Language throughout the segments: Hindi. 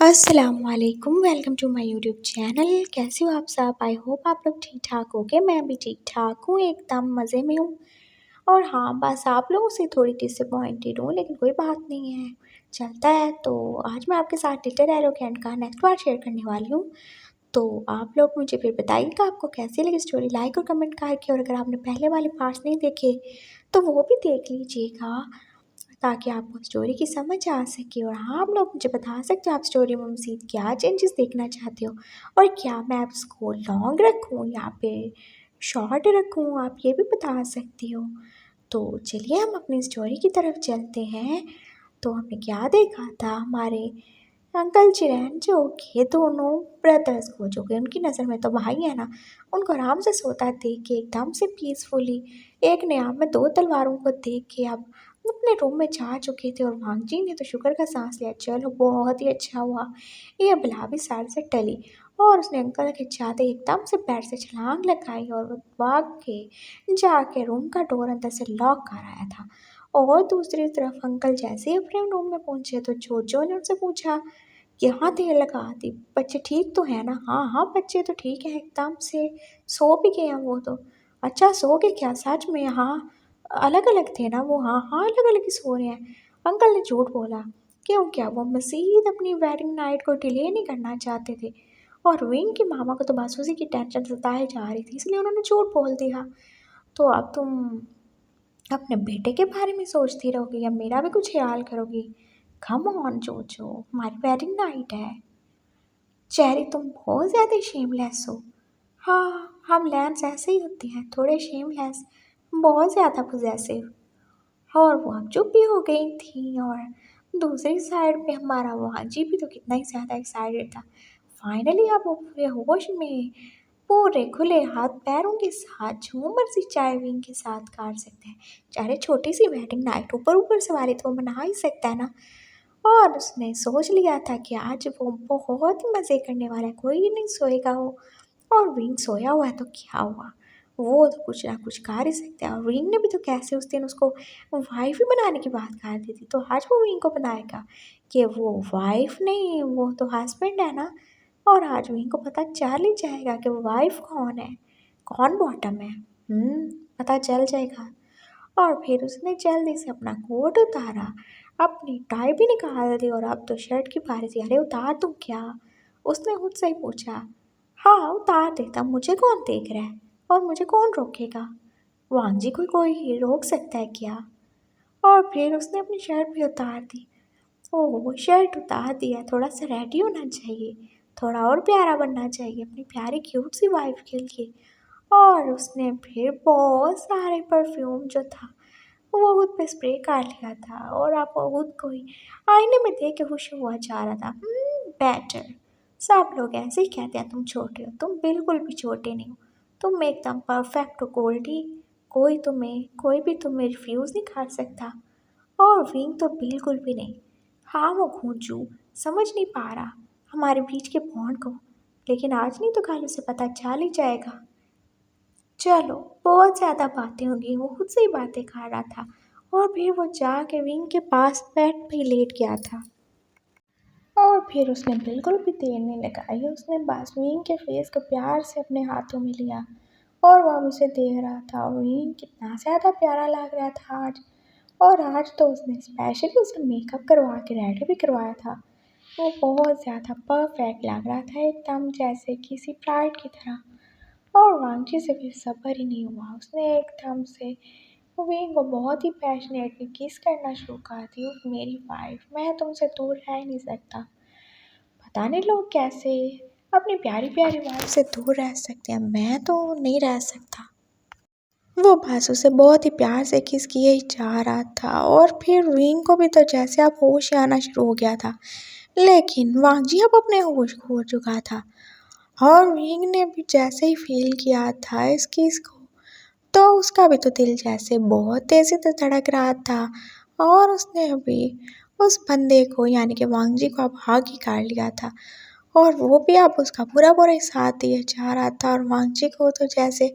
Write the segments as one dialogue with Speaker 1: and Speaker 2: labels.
Speaker 1: अस्सलामुअलैकुम, welcome to my YouTube channel. कैसे हो आप सब? आई होप आप लोग ठीक ठाक होगे। मैं भी ठीक ठाक हूँ, एकदम मज़े में हूँ। और हाँ, बस आप लोगों से थोड़ी डिसअपॉइंटेड हूँ, लेकिन कोई बात नहीं है, चलता है। तो आज मैं आपके साथ लिटिल एरोगेंट का नेक्स्ट पार्ट शेयर करने वाली हूँ। तो आप लोग मुझे फिर बताइएगा आपको कैसी लगी स्टोरी, लाइक और कमेंट करके। और अगर आपने पहले वाले पार्ट्स नहीं देखे तो वो भी देख लीजिएगा, ताकि आपको स्टोरी की समझ आ सके। और हाँ, आप लोग मुझे बता सकते हो आप स्टोरी में मज़ीद क्या चेंजेस देखना चाहते हो, और क्या मैं आप इसको लॉन्ग रखूँ या फिर शॉर्ट रखूँ, आप ये भी बता सकती हो। तो चलिए हम अपनी स्टोरी की तरफ चलते हैं। तो हमने क्या देखा था, हमारे अंकल चिरैन जो के दोनों ब्रदर्स को, जो कि उनकी नज़र में तो भाई है ना, उनको आराम से सोता देख के एकदम से पीसफुली एक ने आप में दो तलवारों को देख के अब अपने रूम में जा चुके थे। और वांग जी ने तो शुक्र का सांस लिया, चलो बहुत ही अच्छा हुआ, ये बला भी सर से टली। और उसने अंकल के जाते एकदम से पैर से छलांग लगाई और वो भाग के जाके रूम का डोर अंदर से लॉक कर आया था। और दूसरी तरफ अंकल जैसे ही अपने रूम में पहुंचे तो जोजो ने उनसे पूछा, यहाँ देर लगा दी, बच्चे ठीक तो है ना? हाँ हाँ, बच्चे तो ठीक है, एकदम से सो भी गए हैं वो तो। अच्छा, सो गए क्या सच में? हाँ, अलग अलग थे ना वो? हाँ हाँ, अलग अलग ही सो रहे हैं। अंकल ने झूठ बोला। क्यों? क्या वो मज़ीद अपनी वेडिंग नाइट को डिले नहीं करना चाहते थे? और विंग की मामा को तो बस उसी की टेंशन सताई जा रही थी, इसलिए उन्होंने झूठ बोल दिया। तो अब तुम अपने बेटे के बारे में सोचती रहोगी या मेरा भी कुछ ख्याल करोगी? कम ऑन जोजो, हमारी वेडिंग नाइट है। चेरी, तुम बहुत ज़्यादा शेमलेस हो। हाँ, हम लैंस ऐसे ही होते हैं, थोड़े शेमलेस, बहुत ज़्यादा पोजेसिव। और वो अब चुप भी हो गई थी। और दूसरी साइड पे हमारा वाजी भी तो कितना ही ज़्यादा एक्साइटेड था। फाइनली अब वो पूरे होश में, पूरे खुले हाथ पैरों के साथ जो मर्जी चाहे विंग के साथ कर सकते हैं। चाहे छोटी सी वेडिंग नाइट, ऊपर ऊपर से वाली तो मना ही सकता है ना। और उसने सोच लिया था कि आज वो बहुत ही मज़े करने वाला है, कोई नहीं सोएगा वो। और विंग सोया हुआ है तो क्या हुआ, वो तो कुछ ना कुछ कर ही सकता है। और विंग ने भी तो कैसे उस दिन उसको वाइफ ही बनाने की बात कर दी थी, तो आज वो विंग को बनाएगा कि वो वाइफ नहीं, वो तो हस्बैंड है ना। और आज विंग को पता चल ही जाएगा कि वो वाइफ कौन है, कौन बॉटम है। पता चल जाएगा। और फिर उसने जल्दी से अपना कोट उतारा, अपनी टाई भी निकाल दी, और अब तो शर्ट की बारी थी। अरे उतार दूँ क्या? उसने खुद से ही पूछा। हाँ, उतार देता, मुझे कौन देख रहा है और मुझे कौन रोकेगा? वांग जी को कोई रोक सकता है क्या? और फिर उसने अपनी शर्ट भी उतार दी। ओह, शर्ट उतार दिया, थोड़ा सा रेडी होना चाहिए, थोड़ा और प्यारा बनना चाहिए अपनी प्यारी क्यूट सी वाइफ के लिए। और उसने फिर बहुत सारे परफ्यूम जो था वो खुद पे स्प्रे कर लिया था, और आप खुद को ही आईने में देख के खुश हुआ जा रहा था। बेटर, सब लोग ऐसे ही कहते हैं तुम छोटे हो, तुम बिल्कुल भी छोटे नहीं हो, तुम एकदम परफेक्ट हो गोल्डी। कोई भी तुम्हें रिफ्यूज़ नहीं कर सकता। और विंग तो बिल्कुल भी नहीं। हाँ, वो घूंचू समझ नहीं पा रहा हमारे बीच के बॉन्ड को, लेकिन आज नहीं तो कल उसे पता चल ही जाएगा। चलो, बहुत ज़्यादा बातें होंगी, वो खुद से ही बातें कर रहा था। और फिर वो जाके विंग के पास बेड पे लेट गया था। और फिर उसने बिल्कुल भी देर नहीं लगाई, उसने बस विंग के फेस को प्यार से अपने हाथों में लिया। और वह उसे देख रहा था, और विंग कितना ज़्यादा प्यारा लग रहा था आज। और आज तो उसने स्पेशली उसे मेकअप करवा के रेडी भी करवाया था। वो बहुत ज़्यादा परफेक्ट लग रहा था, एकदम जैसे किसी ब्राइड की तरह। और वांगची से फिर सब्र ही नहीं हुआ, उसने एकदम से विंग को बहुत ही पैशनेटली किस करना शुरू कर दी। मेरी वाइफ, मैं तुमसे दूर रह ही नहीं सकता। पता नहीं लोग कैसे अपनी प्यारी प्यारी वाइफ से दूर रह सकते हैं, मैं तो नहीं रह सकता। वो बस उसे बहुत ही प्यार से किस किए ही जा रहा था। और फिर विंग को भी तो जैसे अब होश आना शुरू हो गया था, लेकिन वांगजी अब अपने होश खो चुका था। और विंग ने भी जैसे ही फील किया था इस किस को, तो उसका भी तो दिल जैसे बहुत तेज़ी से धड़क रहा था। और उसने अभी उस बंदे को यानी कि वांगजी को अब आग ही कर लिया था। और वो भी अब उसका पूरा पूरा ही साथ दिए जा रहा था। और वांगजी को तो जैसे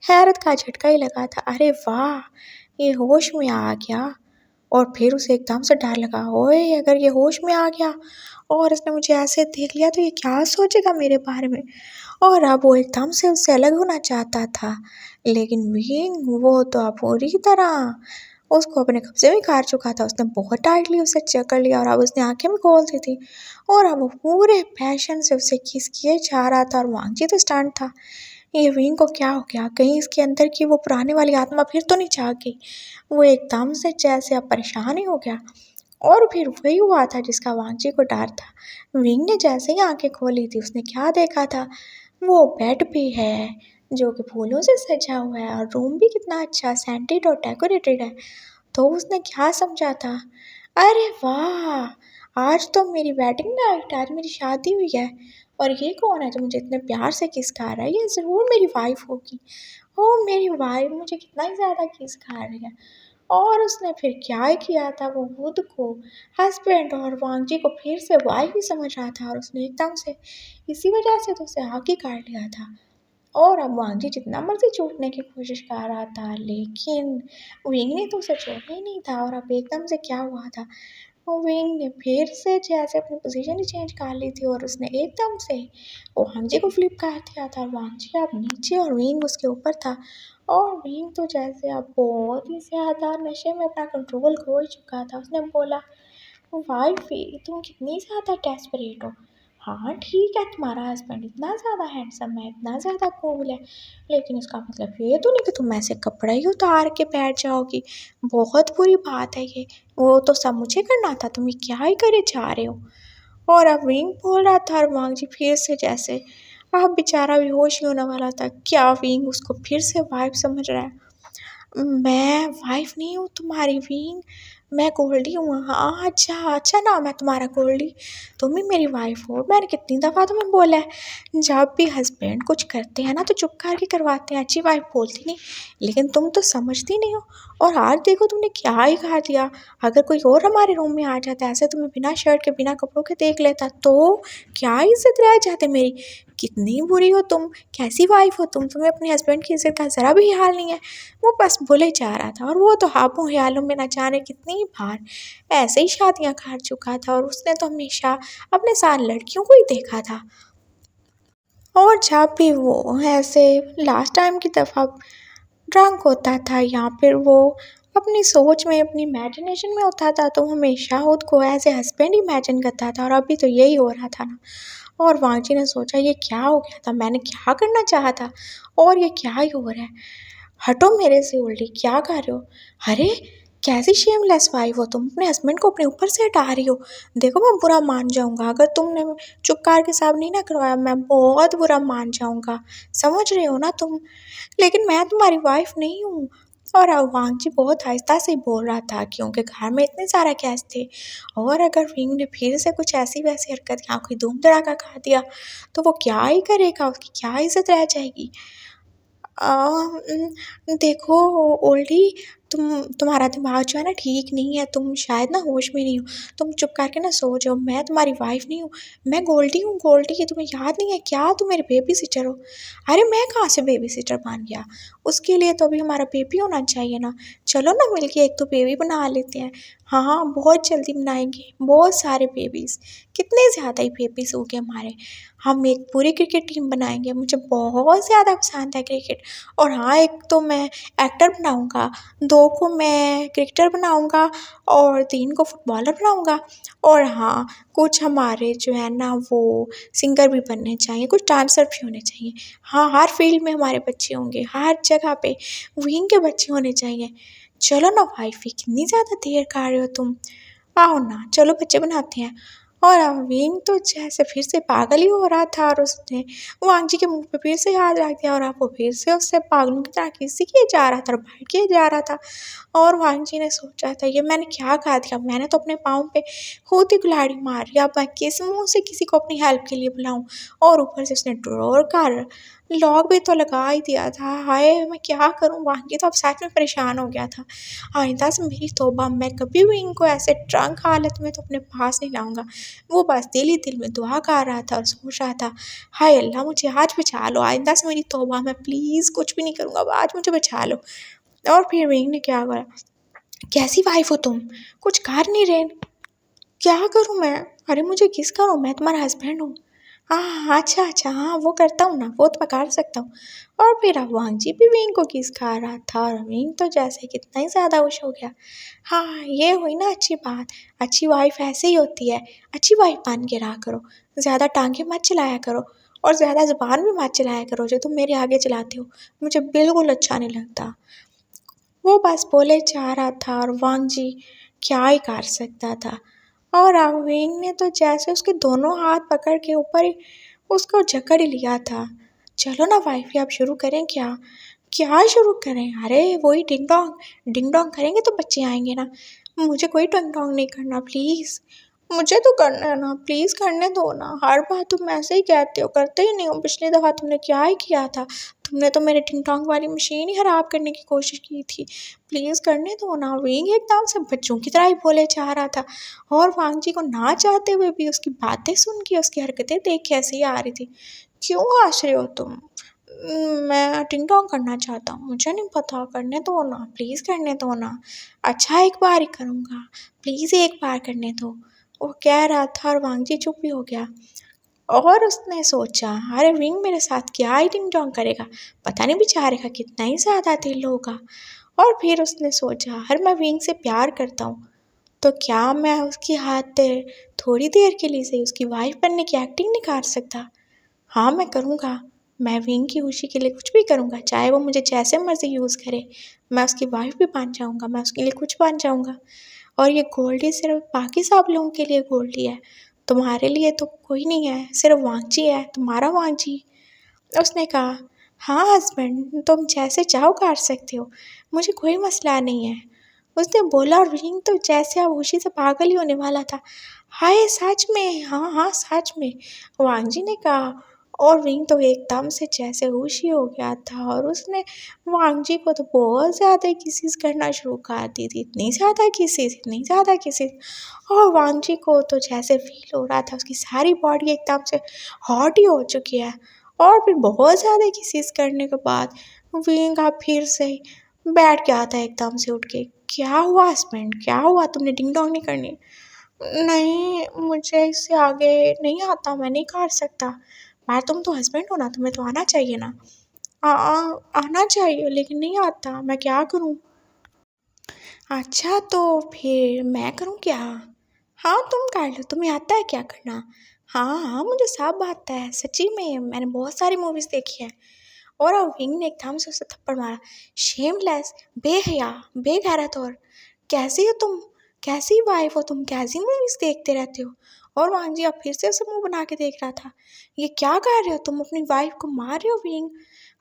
Speaker 1: हैरत का झटका ही लगा था, अरे वाह, ये होश में आ गया। और फिर उसे एकदम से डर लगा, ओए अगर ये होश में आ गया और इसने मुझे ऐसे देख लिया तो ये क्या सोचेगा मेरे बारे में। और अब वो एकदम से उससे अलग होना चाहता था, लेकिन विंग वो तो अब पूरी तरह उसको अपने कब्जे में कर चुका था। उसने बहुत टाइटली उसे जकड़ लिया और अब उसने आंखें भी खोल दी थी और अब वो पूरे पैशन से उसे किस किए जा रहा था। और वांगजी तो स्टंट था, ये विंग को क्या हो गया, कहीं इसके अंदर की वो पुराने वाली आत्मा फिर तो नहीं जाग गई। वो एकदम से जैसे अब परेशान ही हो गया और फिर वही हुआ था जिसका वांगजी को डर था। विंग ने जैसे ही आंखें खोली थी उसने क्या देखा था, वो बेड भी है जो कि फूलों से सजा हुआ है और रूम भी कितना अच्छा सेंटेड और डेकोरेटेड है। तो उसने क्या समझा था, अरे वाह आज तो मेरी वेडिंग नाइट, आज मेरी शादी हुई है और ये कौन है जो मुझे इतने प्यार से किस खा रहा है, ये ज़रूर मेरी वाइफ होगी। ओ मेरी वाइफ मुझे कितना ही ज़्यादा किस खा रही है। और उसने फिर क्या ही किया था, वो खुद को हस्बैंड और वांगजी को फिर से वाइफ ही समझ रहा था और उसने एकदम से इसी वजह से तो उसे आगे काट लिया था। और अब वांगजी जितना मर्जी छूटने की कोशिश कर रहा था लेकिन विंग ने तो उसे छोड़ना ही नहीं था। और अब एकदम से क्या हुआ था, वो विंग ने फिर से जैसे अपनी पोजीशन ही चेंज कर ली थी और उसने एकदम से वो वांगजी को फ्लिप कर दिया था। वांगजी अब नीचे और विंग उसके ऊपर था और विंग तो जैसे अब बहुत ही ज़्यादा नशे में अपना कंट्रोल खो चुका था। उसने बोला, वाइफी तुम कितनी ज़्यादा डेस्परेट हो। हाँ ठीक है तुम्हारा हस्बैंड इतना ज़्यादा हैंडसम है, इतना ज़्यादा कूल है, लेकिन इसका मतलब ये तो नहीं कि तुम ऐसे कपड़ा ही उतार के बैठ जाओगी। बहुत बुरी बात है ये, वो तो सब मुझे करना था, तुम ये क्या ही करे जा रहे हो। और अब विंग बोल रहा था और वांगजी फिर से जैसे अब बेचारा बेहोश ही होने वाला था। क्या विंग उसको फिर से वाइफ समझ रहा है। मैं वाइफ नहीं हूँ तुम्हारी विंग, मैं गोल्डी हूँ। हाँ अच्छा अच्छा नाम है तुम्हारा गोल्डी, तुम ही मेरी वाइफ हो। मैंने कितनी दफ़ा तुम्हें बोला है जब भी हस्बैंड कुछ करते हैं ना तो चुप करके करवाते हैं, अच्छी वाइफ बोलती नहीं, लेकिन तुम तो समझती नहीं हो। और आज देखो तुमने क्या ही खा दिया। अगर कोई और हमारे रूम में आ जाता ऐसे तुम्हें बिना शर्ट के बिना कपड़ों के देख लेता तो क्या इज्जत रह जाते मेरी। कितनी बुरी हो तुम, कैसी वाइफ हो तुम, तुम्हें अपने हस्बैंड की इज्जत का ज़रा भी ख्याल नहीं है। वो बस बोले जा रहा था और वो तो हाथों ख्यालों में न जाने कितनी बार ऐसे ही शादियां कर चुका था और उसने तो हमेशा अपने साथ लड़कियों को ही देखा था। और जब भी वो ऐसे लास्ट टाइम की दफ़ा ड्रंक होता था या फिर वो अपनी सोच में अपनी इमेजिनेशन में होता था तो हमेशा खुद को एज ए हस्बैंड इमेजिन करता था और अभी तो यही हो रहा था ना। और वांगजी ने सोचा ये क्या हो गया था, मैंने क्या करना चाहा था और ये क्या ही हो रहा है। हटो मेरे से उल्टी, क्या कर रहे हो। अरे कैसी शेमलेस वाइफ हो तुम, अपने हस्बैंड को अपने ऊपर से हटा रही हो। देखो मैं बुरा मान जाऊंगा अगर तुमने चुप के साथ नहीं ना करवाया, मैं बहुत बुरा मान जाऊंगा, समझ रहे हो ना तुम। लेकिन मैं तुम्हारी वाइफ नहीं हूँ। और वांगजी बहुत आहिस्ता से बोल रहा था क्योंकि घर में इतने सारे गेस्ट थे और अगर विंग ने फिर से कुछ ऐसी वैसी हरकत या कोई धूम धड़ाका खा दिया तो वो क्या ही करेगा, उसकी क्या इज्जत रह जाएगी। देखो ओल्डी, तुम्हारा दिमाग जो है ना ठीक नहीं है, तुम शायद ना होश में नहीं हो, तुम चुप करके ना सो जाओ। मैं तुम्हारी वाइफ नहीं हूँ, मैं गोल्डी हूँ। गोल्डी तुम्हें याद नहीं है क्या, तुम मेरे बेबी सिटर हो। अरे मैं कहाँ से बेबी सिटर बन गया, उसके लिए तो अभी हमारा बेबी होना चाहिए ना। चलो ना मिलके एक तो बेबी बना लेते हैं। हाँ हाँ बहुत जल्दी बनाएंगे बहुत सारे बेबीज़, कितने ज़्यादा ही बेबीज़ हो गए हमारे। हम एक पूरी क्रिकेट टीम बनाएंगे, मुझे बहुत ज़्यादा पसंद है क्रिकेट। और हाँ एक तो मैं एक्टर बनाऊंगा, 2 को मैं क्रिकेटर बनाऊंगा और 3 को फुटबॉलर बनाऊंगा। और हाँ कुछ हमारे जो है ना वो सिंगर भी बनने चाहिए, कुछ डांसर भी होने चाहिए। हाँ हर फील्ड में हमारे बच्चे होंगे, हर जगह पे विंग के बच्चे होने चाहिए। चलो ना वाइफी, कितनी ज़्यादा देर कर रहे हो तुम, आओ ना चलो बच्चे बनाते हैं। और विंग तो जैसे फिर से पागल ही हो रहा था और उसने वांगजी के मुंह पे फिर से हाथ रख दिया और आप वो फिर से उससे पागलों की तरह किसी किए जा रहा था और बाइट किए जा रहा था। और वांगजी ने सोचा था ये मैंने क्या कहा दिया, मैंने तो अपने पाँव पे खुद ही कुल्हाड़ी मार या मैं किस मुंह से किसी को अपनी हेल्प के लिए बुलाऊं। और ऊपर से उसने ड्रॉर का लॉक भी तो लगा ही दिया था। हाय मैं क्या करूं, वांगी तो अब सच में परेशान हो गया था। आइंदा से मेरी तौबा, मैं कभी भी इनको ऐसे ड्रंक हालत में तो अपने पास नहीं लाऊंगा। वो बस दिल ही दिल में दुआ कर रहा था और सोच रहा था, हाय अल्लाह मुझे आज बचा लो, आइंदा से मेरी तौबा, मैं प्लीज़ कुछ भी नहीं करूँगा, अब आज मुझे बचा लो। और फिर विंग ने क्या करा, कैसी वाइफ हो तुम, कुछ कर नहीं रहे? क्या करूँ मैं? अरे मुझे किस करूँ, मैं तुम्हारा हस्बैंड हूँ। हाँ हाँ, अच्छा अच्छा, हाँ वो करता हूँ ना, वो तो मैं कर सकता हूँ। और फिर अब वांगजी भी विंग को किस खा रहा था और विंग तो जैसे कितना ही ज़्यादा खुश हो गया। हाँ ये हुई ना अच्छी बात, अच्छी वाइफ ऐसे ही होती है, अच्छी वाइफ बन के रहा करो, ज़्यादा टांगे मत चलाया करो और ज़्यादा ज़ुबान भी मत चलाया करो जो तुम मेरे आगे चलाते हो, मुझे बिल्कुल अच्छा नहीं लगता। वो बस बोले जा रहा था और वांगजी क्या ही कर सकता था। और अविंग ने तो जैसे उसके दोनों हाथ पकड़ के ऊपर ही उसको जकड़ ही लिया था। चलो ना वाइफी, अब शुरू करें क्या? क्या शुरू करें? अरे वही डिंग डोंग करेंगे तो बच्चे आएंगे ना। मुझे कोई डिंग डोंग नहीं करना प्लीज़। मुझे तो करना है ना, प्लीज़ करने दो ना। हर बार तुम ऐसे ही कहते हो, करते ही नहीं हो। पिछली दफ़ा तुमने क्या ही किया था, तुमने तो मेरे टिंग टोंग वाली मशीन ही ख़राब करने की कोशिश की थी। प्लीज़ करने दो ना। विंग एकदम से बच्चों की तरह ही बोले जा रहा था और वांग जी को ना चाहते हुए भी उसकी बातें सुन के, उसकी हरकतें देख के ऐसे ही आ रही थी। क्यों हंस रहे हो तुम? मैं टिंग टोंग करना चाहता हूँ, मुझे नहीं पता, करने दो ना, प्लीज़ करने दो ना। अच्छा एक बार ही करूँगा, प्लीज़ एक बार करने दो। वो कह रहा था और वांग जी चुप ही हो गया। और उसने सोचा, अरे विंग मेरे साथ क्या ही टिंग टोंग करेगा, पता नहीं बेचारे का कितना ही ज़्यादा दिल होगा। और फिर उसने सोचा, अरे मैं विंग से प्यार करता हूँ तो क्या मैं उसकी हाथ थोड़ी देर के लिए सही उसकी वाइफ बनने की एक्टिंग नहीं कर सकता? हाँ मैं करूँगा, मैं विंग की खुशी के लिए कुछ भी करूँगा, चाहे वो मुझे जैसे मर्ज़ी यूज़ करे। मैं उसकी वाइफ भी बन जाऊँगा, मैं उसके लिए कुछ बन जाऊँगा। और ये गोल्डी सिर्फ बाकी सब लोगों के लिए गोल्डी है, तुम्हारे लिए तो कोई नहीं है, सिर्फ वांगजी है, तुम्हारा वांगजी। उसने कहा, हाँ हस्बैंड, तुम जैसे चाहो कर सकते हो, मुझे कोई मसला नहीं है। उसने बोला और विंग तो जैसे अब खुशी से पागल ही होने वाला था। हाय सच में, हाँ हाँ सच में, वांगजी ने कहा। और विंग तो एकदम से जैसे खुशी हो गया था और उसने वांगजी को तो बहुत ज़्यादा किसेस करना शुरू कर दी थी, इतनी ज़्यादा किसेस। और वांगजी को तो जैसे फील हो रहा था उसकी सारी बॉडी एकदम से हॉट ही हो चुकी है। और फिर बहुत ज़्यादा किसेस करने के बाद विंग अब फिर से बैठ गया था एकदम से उठ के। क्या हुआ हस्बैंड, क्या हुआ, तुमने डिंग डोंग नहीं करनी? नहीं मुझे इससे आगे नहीं आता, मैं नहीं कर सकता। यार तुम तो हस्बैंड हो ना, तुम्हें तो आना चाहिए ना। आना चाहिए लेकिन नहीं आता, मैं क्या करूँ? अच्छा तो फिर मैं करूँ क्या? हाँ तुम कर लो, तुम्हें आता है क्या करना? हाँ हाँ मुझे सब आता है, सच्ची में मैंने बहुत सारी मूवीज़ देखी है। और विंग ने एकदम से उसे थप्पड़ मारा। शेमलेस, बेहया, बेगैरत, और कैसी हो तुम, कैसी वाइफ हो तुम, कैसी मूवीज़ देखते रहते हो? और वांग जी अब फिर से उसे मुंह बना के देख रहा था। ये क्या कर रहे हो तुम, अपनी वाइफ को मार रहे हो विंग?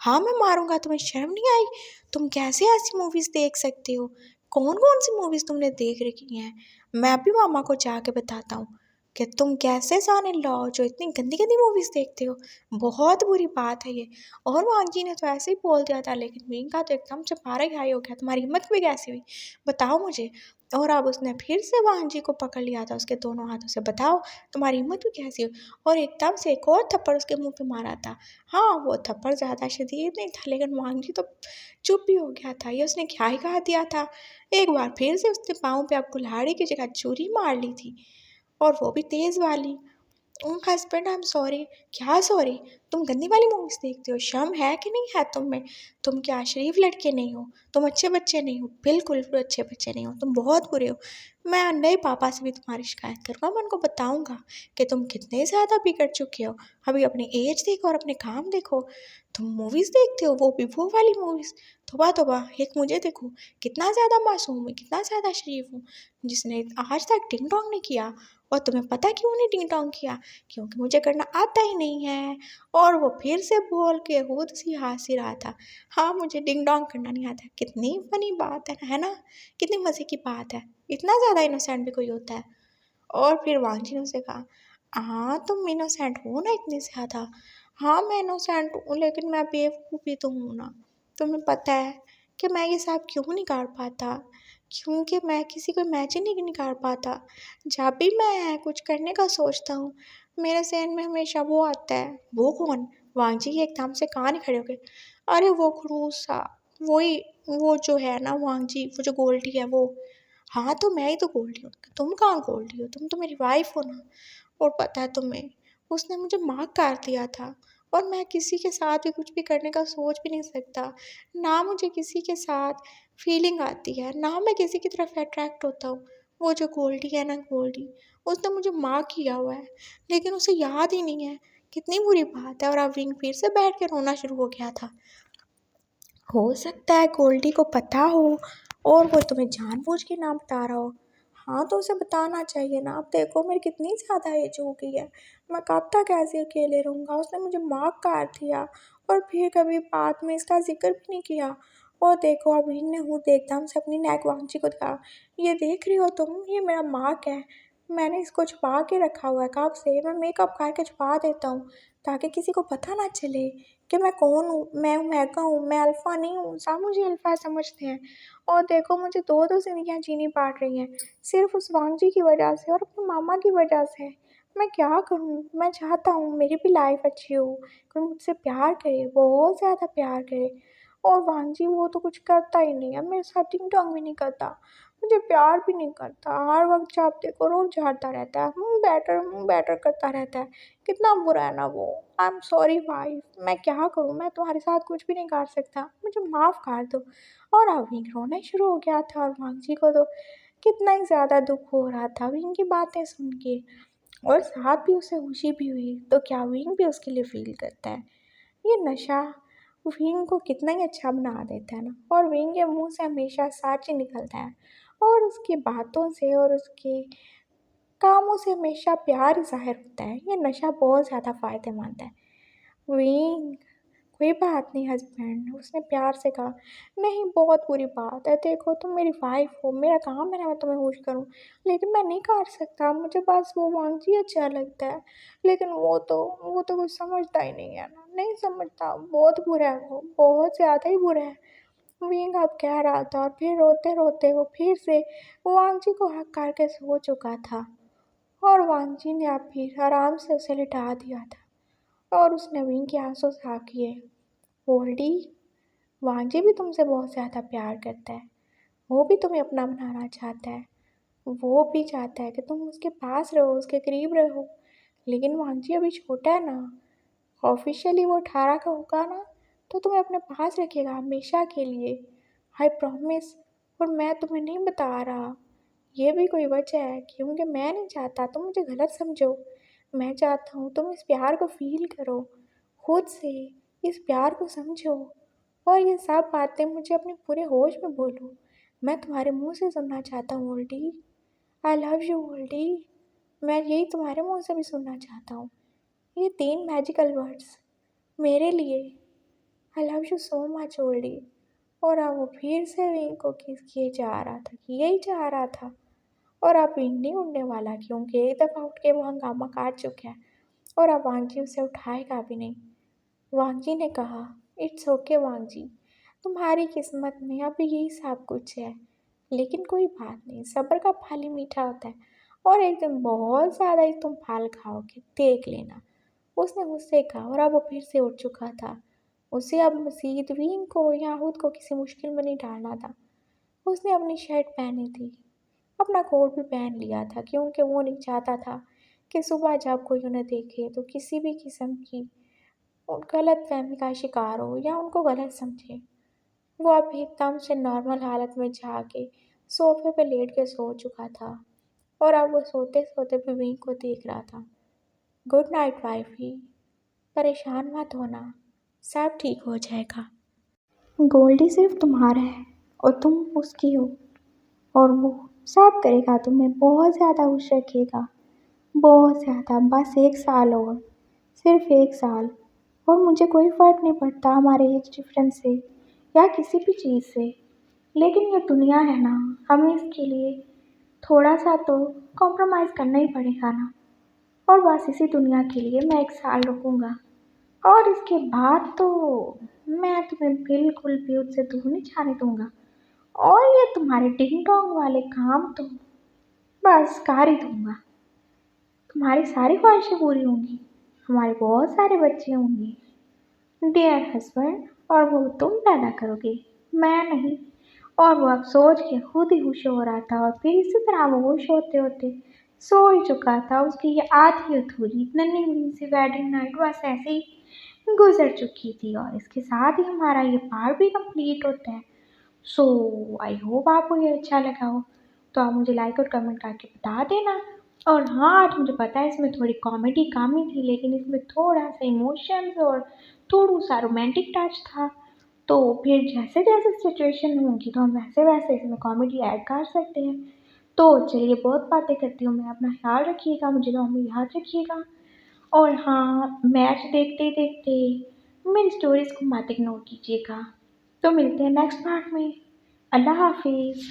Speaker 1: हाँ मैं मारूंगा, तुम्हें शर्म नहीं आई? तुम कैसे ऐसी मूवीज़ देख सकते हो? कौन कौन सी मूवीज़ तुमने देख रखी हैं? मैं भी मामा को जाके बताता हूँ कि तुम कैसे सन इन लॉ जो इतनी गंदी गंदी मूवीज़ देखते हो। बहुत बुरी बात है ये। और वांग जी ने तो ऐसे ही बोल दिया था, लेकिन विंग का तो एकदम से पारा ही हाई हो गया, तुम्हारी हिम्मत भी कैसी हुई, बताओ मुझे। और अब उसने फिर से वांग जी को पकड़ लिया था उसके दोनों हाथों से, बताओ तुम्हारी हिम्मत भी कैसी हुई। और एकदम से एक और थप्पड़ उसके मुंह पे मारा था। हाँ वो थप्पड़ ज़्यादा शदीद नहीं था, लेकिन वांग जी तो चुप भी हो गया था, ये उसने क्या ही कहा दिया था। एक बार फिर से उसने पाँव पे अब कुल्हाड़ी की जगह छुरी मार ली थी, और वो भी तेज़ वाली। Husband I am sorry. क्या सॉरी? तुम गंदी वाली मूवीज़ देखते हो, शर्म है कि नहीं है तुम में? तुम क्या शरीफ लड़के नहीं हो, तुम अच्छे बच्चे नहीं हो, बिल्कुल भी अच्छे बच्चे नहीं हो, तुम बहुत बुरे हो। मैं नए पापा से भी तुम्हारी शिकायत करूँगा, मैं उनको बताऊँगा कि तुम कितने ज़्यादा बिगड़ चुके हो। अभी अपनी एज देखो और अपने काम देखो। तुम मूवीज़ देखते हो, वो भी वो वाली मूवीज़। तौबा तौबा, एक मुझे देखो, कितना ज़्यादा मासूम हूँ, कितना ज़्यादा शरीफ हूँ, जिसने आज तक टिंग टोंग नहीं किया। और तुम्हें पता क्यों नहीं टिंग टोंग किया? क्योंकि मुझे करना आता ही नहीं है। और वो फिर से बोल के खुद सी हँस ही रहा था। हाँ मुझे डिंग डोंग करना नहीं आता। कितनी फनी बात है ना? कितनी मज़े की बात है, इतना ज़्यादा इनोसेंट भी कोई होता है? और फिर वांजी ने उससे कहा, हाँ तुम इनोसेंट हो ना इतनी ज़्यादा। हाँ मैं इनोसेंट हूँ, लेकिन मैं बेवकूफ़ भी तो हूँ ना। तुम्हें पता है कि मैं ये सब क्यों नहीं कर पाता? क्योंकि मैं किसी को इमेजिन ही नहीं कर पाता। जब भी मैं कुछ करने का सोचता हूँ, मेरे ज़हन में हमेशा वो आता है। वो कौन? वांजी एकदम से कान ही खड़े हो गए। अरे वो खड़ूस सा, वही, वो जो है ना वांजी, वो जो गोल्डी है वो।
Speaker 2: हाँ तो मैं ही तो गोल्डी हूँ, तुम कहाँ गोल्डी हो, तुम तो मेरी वाइफ हो ना। और पता है तुम्हें, उसने मुझे मार कर दिया था। और मैं किसी के साथ भी कुछ भी करने का सोच भी नहीं सकता। ना मुझे किसी के साथ फीलिंग आती है, ना मैं किसी की तरफ अट्रैक्ट होता हूँ। वो जो गोल्डी है ना, गोल्डी, उसने मुझे मार किया हुआ है, लेकिन उसे याद ही नहीं है। कितनी बुरी बात है। और अब विंग फिर से बैठ के रोना शुरू हो गया था। हो सकता है गोल्डी को पता हो और वो तुम्हें जानबूझ के ना बता रहा हो। हाँ तो उसे बताना चाहिए ना। अब देखो मेरी कितनी ज़्यादा एज हो गई है, मैं कब तक ऐसे अकेले रहूँगा। उसने मुझे मार काट दिया और फिर कभी बाद में इसका जिक्र भी नहीं किया। और देखो अभी ने खुद एकदम से अपनी नेक वांची को दिखा, ये देख रही हो तुम, ये मेरा मार्क है। मैंने इसको छुपा के रखा हुआ है कब से। मैं मेकअप करके छुपा देता हूँ ताकि किसी को पता ना चले कि मैं कौन हूँ। मैं ओमेगा हूँ, मैं अल्फ़ा नहीं हूँ। सब मुझे अल्फ़ा समझते हैं। और देखो मुझे दो दो ज़िंदगियाँ जीनी पड़ रही हैं सिर्फ उस वांगजी की वजह से और अपने मामा की वजह से। मैं क्या करूँ। मैं चाहता हूँ मेरी भी लाइफ अच्छी हो, कोई मुझसे प्यार करे, बहुत ज़्यादा प्यार करे। और वांगजी वो तो कुछ करता ही नहीं है, मेरे साथ टिंग टोंग भी नहीं करता, मुझे प्यार भी नहीं करता। हर वक्त जब देखो रोज़ झाड़ता रहता है, मुँह बेटर करता रहता है। कितना बुरा है ना वो। आई एम सॉरी वाइफ, मैं क्या करूँ, मैं तुम्हारे साथ कुछ भी नहीं कर सकता, मुझे माफ़ कर दो। और अब विंग रोना शुरू हो गया था और वांगजी को तो कितना ही ज़्यादा दुख हो रहा था विंग की बातें सुन के। और साथ भी उसे खुशी भी हुई। तो क्या विंग भी उसके लिए फील करता है। ये नशा विंग को कितना ही अच्छा बना देता है ना। और विंग के मुंह से हमेशा सच ही निकलता है और उसकी बातों से और उसके कामों से हमेशा प्यार ही ज़ाहिर होता है। ये नशा बहुत ज़्यादा फ़ायदेमंद है। विंग, कोई बात नहीं हस्बैंड, उसने प्यार से कहा। नहीं बहुत बुरी बात है, देखो तुम मेरी वाइफ हो, मेरा काम है ना मैं तुम्हें खुश करूं, लेकिन मैं नहीं कर सकता, मुझे बस वो वांगजी अच्छा लगता है। लेकिन वो तो कुछ समझता ही नहीं है ना, नहीं समझता, बहुत बुरा है वो, बहुत ज़्यादा ही बुरा है। विंग अब कह रहा था और फिर रोते रोते वो फिर से वांगजी को हक करके सो चुका था। और वांगजी ने अब फिर आराम से उसे लिटा दिया था और उसने विंग के आंसू साफ किए। गोल्डी, वांगजी भी तुमसे बहुत ज़्यादा प्यार करता है, वो भी तुम्हें अपना बनाना चाहता है। वो भी चाहता है कि तुम उसके पास रहो, उसके करीब रहो। लेकिन वांगजी अभी छोटा है ना, ऑफिशियली वो 18 का होगा ना, तो तुम्हें अपने पास रखेगा हमेशा के लिए, आई प्रॉमिस। और मैं तुम्हें नहीं बता रहा, ये भी कोई वजह है क्योंकि मैं नहीं चाहता तुम मुझे गलत समझो। मैं चाहता हूँ तुम इस प्यार को फील करो, खुद से इस प्यार को समझो। और ये सब बातें मुझे अपने पूरे होश में बोलो, मैं तुम्हारे मुंह से सुनना चाहता हूँ Oldi. I love you Oldi, मैं यही तुम्हारे मुंह से भी सुनना चाहता हूँ, ये 3 मैजिकल वर्ड्स मेरे लिए। I love you so much Oldi. और अब वो फिर से विंग को किस किए जा रहा था, किए ही जा रहा था। और अब विंग नहीं उड़ने वाला क्योंकि एक दफ़ा उठ के वो हंगामा काट चुका है और अब वांगजी उसे उठाएगा भी नहीं। वांगजी ने कहा, इट्स ओके वांगजी, तुम्हारी किस्मत में अभी यही सब कुछ है, लेकिन कोई बात नहीं, सब्र का फल ही मीठा होता है और एक दिन बहुत ज़्यादा ही तुम फल खाओगे, देख लेना। उसने मुझसे कहा और अब वो फिर से उठ चुका था। उसे अब मजीद विंग को या खुद को किसी मुश्किल में नहीं डालना था। उसने अपनी शर्ट पहनी थी, अपना कोट भी पहन लिया था क्योंकि वो नहीं चाहता था कि सुबह जब कोई उन्हें देखे तो किसी भी किस्म की गलत फहमी का शिकार हो या उनको गलत समझे। वो अब एकदम से नॉर्मल हालत में जाके सोफे पे लेट के सो चुका था और अब वो सोते सोते भी विंग को देख रहा था। गुड नाइट वाइफी, परेशान मत होना, सब ठीक हो जाएगा। गोल्डी सिर्फ तुम्हारा है और तुम उसकी हो, और वो सब करेगा, तुम्हें बहुत ज़्यादा खुश रखेगा, बहुत ज़्यादा। बस 1 साल और, सिर्फ 1 साल। और मुझे कोई फ़र्क नहीं पड़ता हमारे एज डिफरेंस से या किसी भी चीज़ से, लेकिन ये दुनिया है ना, हमें इसके लिए थोड़ा सा तो कॉम्प्रोमाइज़ करना ही पड़ेगा ना। और बस इसी दुनिया के लिए मैं 1 साल रुकूंगा और इसके बाद तो मैं तुम्हें बिल्कुल भी उससे दूर नहीं जाने दूंगा। और ये तुम्हारे टिंग टोंग वाले काम तो बस कर ही दूंगा। तुम्हारी सारी ख्वाहिशें पूरी होंगी, हमारे बहुत सारे बच्चे होंगे डियर हस्बैंड, और वो तुम पैदा करोगे, मैं नहीं।
Speaker 1: और वो अब सोच के खुद ही खुश हो रहा था और फिर इसी तरह वो खुश होते होते सो ही चुका था। उसकी ये आधी अधूरी नन्ही मुन्नी सी वेडिंग नाइट बस ऐसे ही गुजर चुकी थी और इसके साथ ही हमारा ये पार्ट भी कंप्लीट होता है। सो आई होप आपको ये अच्छा लगा हो, तो आप मुझे लाइक और कमेंट करके बता देना। और हाँ, आज मुझे पता है इसमें थोड़ी कॉमेडी कम ही थी, लेकिन इसमें थोड़ा सा इमोशंस और थोड़ा सा रोमांटिक टच था। तो फिर जैसे जैसे सिचुएशन होंगी तो हम वैसे वैसे इसमें कॉमेडी ऐड कर सकते हैं। तो चलिए, बहुत बातें करती हूँ मैं, अपना ख्याल रखिएगा, मुझे दुआ में याद रखिएगा। और हाँ, मैच देखते देखते मेरी स्टोरीज को मत इग्नोर कीजिएगा। तो मिलते हैं नेक्स्ट पार्ट में। अल्लाह हाफिज़।